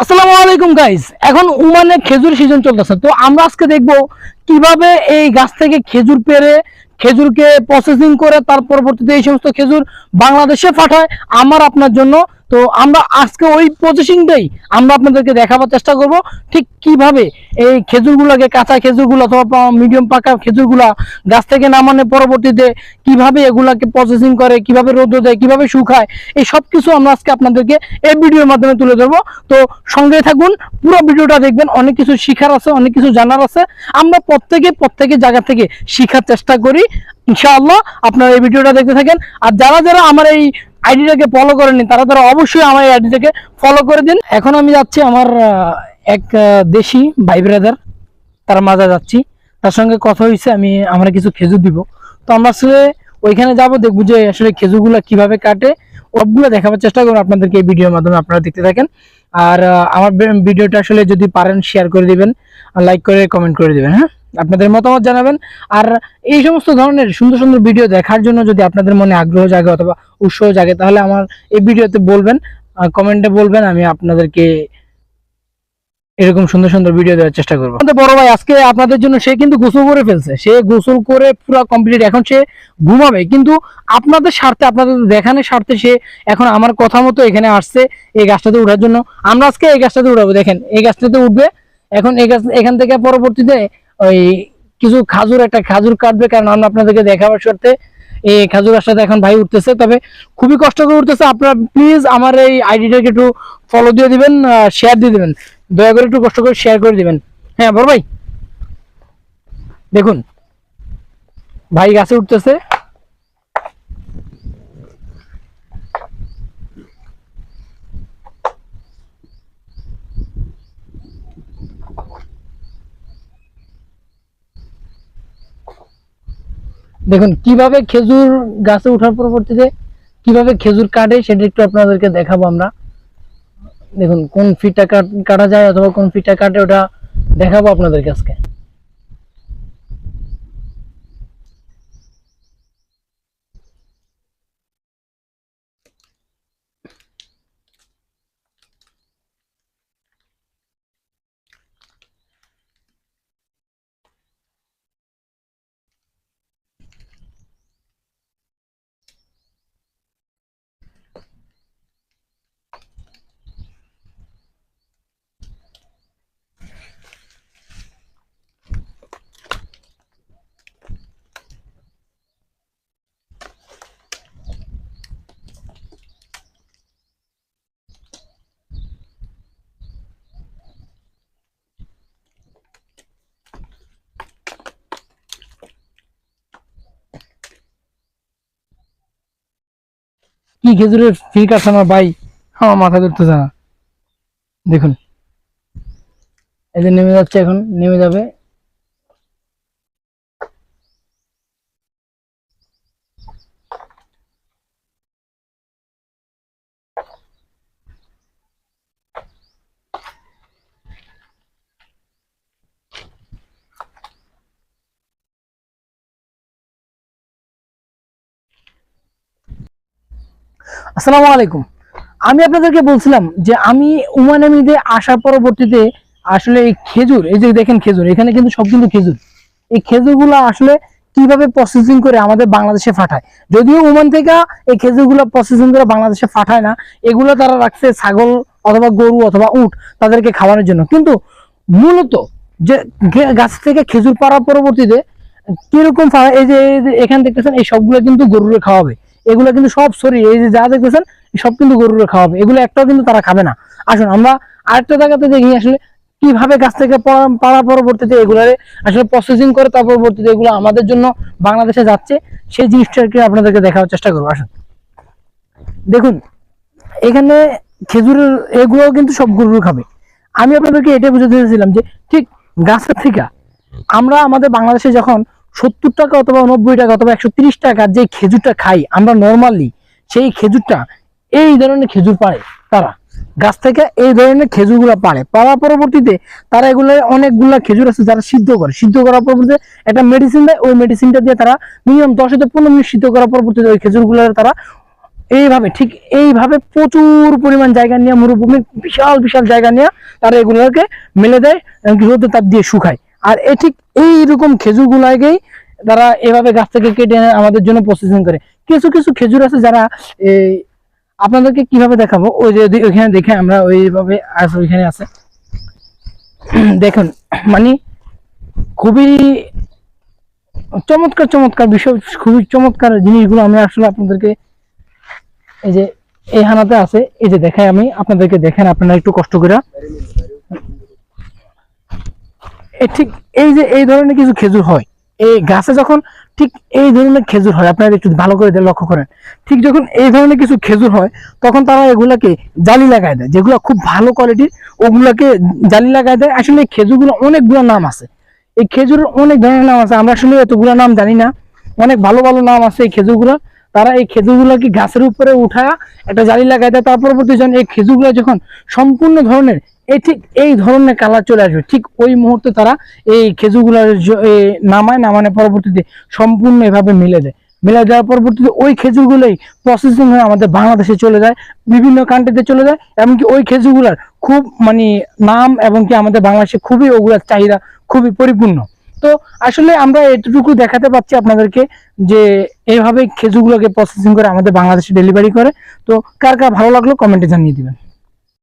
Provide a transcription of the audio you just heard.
আসসালামু আলাইকুম গাইস। এখন ওমানে খেজুর সিজন চলতেছে, তো আমরা আজকে দেখব কিভাবে এই গাছ থেকে খেজুর পেড়ে খেজুরকে প্রসেসিং করে তার পরবর্তীতে এই সমস্ত খেজুর বাংলাদেশে পাঠায় আমার আপনার জন্য। তো আমরা আজকে ওই প্রসেসিংটাই আমরা আপনাদেরকে দেখাবার চেষ্টা করব, ঠিক কিভাবে এই খেজুরগুলোকে, কাঁচা খেজুরগুলো অথবা মিডিয়াম পাকা খেজুরগুলা গাছ থেকে নামানোর পরবর্তীতে কিভাবে এগুলাকে প্রসেসিং করে, কিভাবে রোদ্র দেয়, কিভাবে শুকায়, এই সব কিছু আমরা আজকে আপনাদেরকে এই ভিডিওর মাধ্যমে তুলে ধরবো। তো সঙ্গে থাকুন, পুরো ভিডিওটা দেখবেন, অনেক কিছু শিখার আছে, অনেক কিছু জানার আছে। আমরা প্রত্যেকে জায়গা থেকে শিখার চেষ্টা করি ইনশাআল্লাহ। আপনারা এই ভিডিওটা দেখতে থাকেন, আর যারা যারা আমার এই আইডিটাকে ফলো করেনি তারা তারা অবশ্যই আমার এই আইডিটাকে ফলো করে দিন। এখন আমি যাচ্ছি আমার এক দেশি ভাই ব্রাদার, তার মাঝে যাচ্ছি, তার সঙ্গে কথা হয়েছে, আমরা কিছু খেজুর দিব। তো আমরা আসলে ওইখানে যাব, দেখবো যে আসলে খেজুরগুলো কিভাবে কাটে, সবগুলো দেখাবার চেষ্টা করবো আপনাদেরকে এই ভিডিওর মাধ্যমে, আপনারা দেখতে থাকেন। আর আমার ভিডিওটা আসলে যদি পারেন শেয়ার করে দিবেন, লাইক করে কমেন্ট করে দিবেন, হ্যাঁ, আপনাদের মতামত জানাবেন। আর এই সমস্ত ধরনের সুন্দর সুন্দর ভিডিও দেখার জন্য যদি আপনাদের মনে আগ্রহ জাগে অথবা উৎসাহ জাগে, তাহলে আমার এই ভিডিওতে বলবেন, কমেন্টে বলবেন, আমি আপনাদেরকে এরকম সুন্দর সুন্দর ভিডিও দেওয়ার চেষ্টা করবো। আমাদের বড় ভাই আজকে আপনাদের জন্য, সে কিন্তু গোসল করে ফেলছে, সে গোসল করে পুরো কমপ্লিট, এখন সে ঘুমাবে, কিন্তু আপনাদের স্বার্থে, আপনাদের দেখানোর স্বার্থে সে এখন আমার কথা মতো এখানে আসছে এই গাছটাতে উঠার জন্য। আমরা আজকে এই গাছটাতে উঠাবো, দেখেন এই গাছটাতে উঠবে। এখন এই গাছ, এখান থেকে পরবর্তীতে ওই কিছু একটা খাজুর কাটবে, কারণ আমরা আপনাদেরকে দেখাবার স্বার্থে এই খাজুর গাছটাতে এখন ভাই উঠতেছে, তবে খুবই কষ্ট করে উঠতেছে। আপনারা প্লিজ আমার এই আইডিটাকে একটু ফলো দিয়ে দিবেন, শেয়ার দিয়ে দিবেন, দয়া করে একটু কষ্ট করে শেয়ার করে দিবেন। হ্যাঁ বড় ভাই, দেখুন ভাই গাছে উঠতেছে। দেখুন কিভাবে খেজুর গাছে ওঠার পরবর্তীতে কিভাবে খেজুর কাটে, সেটা একটু আপনাদেরকে দেখাবো আমরা। দেখুন কোন ফিটটা কাটা যায় অথবা কোন ফিটটা কাটে, ওটা দেখাবো আপনাদেরকে আজকে। কি খেজুরের ফিট আছে আমার ভাই, আমার মাথা ধরতেছে না। দেখুন এই যে নেমে যাচ্ছে, এখন নেমে যাবে। আসসালামু আলাইকুম। আমি আপনাদেরকে বলছিলাম যে আমি উমানামিতে আসার পরবর্তীতে আসলে এই খেজুর, এই যে দেখেন খেজুর, এখানে কিন্তু সব কিন্তু খেজুর, এই খেজুরগুলো আসলে কিভাবে প্রসেসিং করে আমাদের বাংলাদেশে পাঠায়। যদিও ওমান থেকে এই খেজুরগুলো প্রসেসিং করে বাংলাদেশে পাঠায় না, এগুলো তারা রাখছে ছাগল অথবা গরু অথবা উট তাদেরকে খাওয়ানোর জন্য। কিন্তু মূলত যে গাছ থেকে খেজুর পাড়ার পরবর্তীতে কিরকম এই যে এখানে দেখতেছেন, এই সবগুলো কিন্তু গরুরে খাওয়াবে। এগুলো কিন্তু সব সরি, এই যে যা দেখতেছেন সব কিন্তু গরুরে খাওয়াবে, এগুলো একটাও কিন্তু তারা খাবে না। আসুন আমরা আরেকটা জায়গাতে দেখি আসলে কিভাবে গাছ থেকে পাড়ার পরবর্তীতে এগুলারে আসলে প্রসেসিং করে তার পরবর্তীতে এগুলো আমাদের জন্য বাংলাদেশে যাচ্ছে, সেই জিনিসটাকে আপনাদেরকে দেখার চেষ্টা করবো। আসুন দেখুন এখানে খেজুরের এগুলো কিন্তু সব গরু খাবে। আমি আপনাদেরকে এটা বুঝাতে চাইছিলাম যে ঠিক গাছের থেকে আমরা আমাদের বাংলাদেশে যখন 70 টাকা অথবা 90 টাকা অথবা 130 টাকার যে খেজুরটা খাই আমরা নর্মালি, সেই খেজুরটা এই ধরনের খেজুর পাড়ে তারা গাছ থেকে, এই ধরনের খেজুরগুলো পাড়ার পরবর্তীতে তারা এগুলো অনেকগুলা খেজুর আছে যারা সিদ্ধ করে, সিদ্ধ করার পরবর্তীতে একটা মেডিসিন দেয়, ওই মেডিসিনটা দিয়ে তারা মিনিমাম 10 থেকে 15 মিনিট সিদ্ধ করার পরবর্তীতে ওই খেজুরগুলো তারা এইভাবে ঠিক এইভাবে প্রচুর পরিমাণ জায়গা নিয়ে, মরুভূমির বিশাল বিশাল জায়গা নিয়ে তারা এগুলোকে মেলে দেয়, রোদে তাপ দিয়ে শুকায়। আর ঠিক এইরকম খেজুর গুলাকেই তারা এভাবে গাছ থেকে কেটে এনে আমাদের জন্য প্রসেসিং করে। কিছু কিছু খেজুর আছে যারা এই, আপনাদেরকে কিভাবে দেখাবো, ওই যে ওইখানে দেখে আমরা ওইভাবে আছে, ওইখানে আছে দেখুন, মানে খুবই চমৎকার চমৎকার বিষয়, খুবই চমৎকার জিনিসগুলো আমি আসলে আপনাদেরকে, এই যে এই হানাতে আছে, এই যে দেখাই আমি আপনাদেরকে, দেখেন আপনারা একটু কষ্ট করে। ঠিক এই যে এই ধরনের কিছু খেজুর হয় এই গাছে, যখন ঠিক এই ধরনের খেজুর হয়, আপনারা একটু ভালো করে লক্ষ্য করেন, ঠিক যখন এই ধরনের কিছু খেজুর হয় তখন তারা এগুলাকে জালি লাগায় দেয়, যেগুলো খুব ভালো কোয়ালিটির ওগুলাকে জালি লাগায় দেয়। আসলে এই খেজুরগুলো অনেকগুলো নাম আছে, এই খেজুরের অনেক ধরনের নাম আছে, আমরা আসলে এতগুলো নাম জানি না, অনেক ভালো ভালো নাম আছে এই খেজুরগুলো। তারা এই খেজুরগুলোকে গাছের উপরে উঠায় একটা জালি লাগায় দেয়, তার পরবর্তী এই খেজুরগুলো যখন সম্পূর্ণ ধরনের ঠিক এই ধরনের কালার চলে আসবে, ঠিক ওই মুহূর্তে তারা এই খেজুরগুলোর নামায়, নামানোর পরবর্তীতে সম্পূর্ণ এভাবে মিলে দেয়। মিলে দেওয়ার পরবর্তীতে ওই খেজুরগুলোই প্রসেসিং হয়ে আমাদের বাংলাদেশে চলে যায়, বিভিন্ন কান্ট্রিতে চলে যায়, এমনকি ওই খেজুরগুলার খুব মানে নাম, এবং কি আমাদের বাংলাদেশে খুবই ওগুলার চাহিদা খুবই পরিপূর্ণ। তো আসলে আমরা এতটুকু দেখাতে পাচ্ছি আপনাদেরকে যে এইভাবে খেজুরগুলোকে প্রসেসিং করে আমাদের বাংলাদেশে ডেলিভারি করে। তো কার কার ভালো লাগলো কমেন্টে জানিয়ে দিবেন।